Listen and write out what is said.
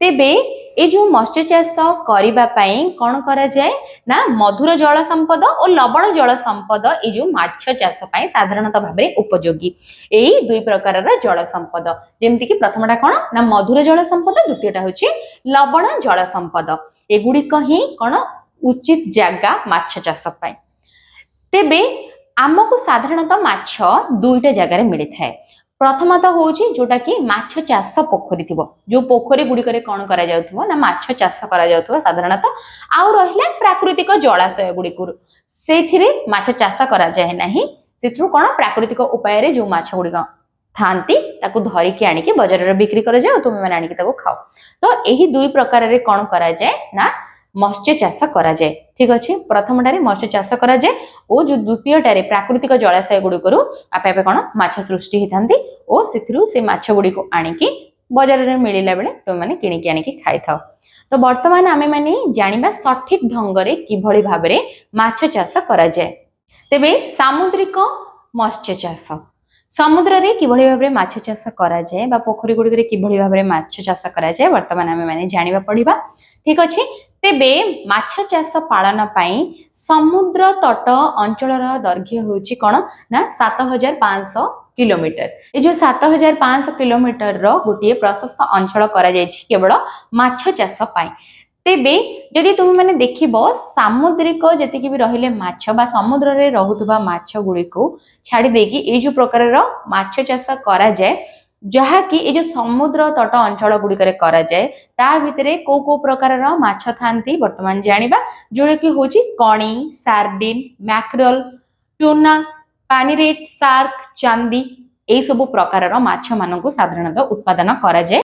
तेबे ए जो मत्स्य चाष करबा पई कोन करा जाए ना मधुर जल संपद और लवण जल संपद ए जो माछ चाष पई साधारणतः भाबरे उपयोगी एई दुई प्रकार रा जल संपद जेमति कि प्रथमटा कोन ना मधुर जल संपद द्वितीयटा होची लवण जल संपद एगुडी कही कोन उचित जागा माछ चाष पई तेबे आमको साधारणतः माछ दुईटा जगार मिली थाए प्रथमतः होची जोटा कि माछ चाष पोखरी थिबो जो पोखरी गुडी करे कोन करा जाउथबो ना माछ चाष करा जाउथबो साधारणतः आउ रहिले प्राकृतिक जलाशय गुडी को सेथिरे माछ चाष करा जाय नाही सेथरु कोन प्राकृतिक उपाय रे जो माछ गुडी थांती ताकू धरी के आनी के बाजार रे बिक्री करा जाय तुम माने आनी के ताकू खाओ तो एही दुई प्रकार रे कोन करा जाय ना मत्स्य चाष करा जाए ठीक अच्छे प्रथमटारे मत्स्य चाष करा जाए और जो द्वितीयटारे प्राकृतिक जलाशय गुडी करू आपे आपे कोन माछ सृष्टि हिथांती और सेथिरु से माछ गुडी को आनिकी बाजार रे मिलिला बेले तुम माने किणी के आनिकी खाइ थाओ तो वर्तमान आमे माने जानिबा सठिक ढंग रे किभଳି भाबरे माछ चाष करा जाए तेबे सामुद्रिक मत्स्य चाष समुद्र रे किभଳି भाबरे माछ चाष करा जाए बा पोखरी गुडी रे किभଳି भाबरे माछ चाष करा जाए वर्तमान आमे माने जानिबा पडिबा ठीक अच्छे तेबे माछ चाष पालन पाई समुद्र तट अंचल दैर्घ्य होची कोन ना 7500 किलोमीटर ए जो 7500 किलोमीटर रो गोटे प्रशस्त अंचल करा जायछि केवल माछ चाष पाई तेबे जदि तुम माने देखिबो सामुद्रिक जति कि भी रहिले माछ बा समुद्र रे रहुतबा माछ गुडी को छाडी देकी ए जो प्रकार रो माछ चाष करा जाय जहा कि ए जो समुद्र तट अंचल गुडी करे करा जाय ता भितरे को प्रकार रो माछ थांती वर्तमान जानिबा जोडे कि होची कणी सार्डिन मैक्रेल ट्यूना पानीरेट शार्क चांदी ए सब प्रकार रो माछ मानकु साधारणतः उत्पादन करा जाय।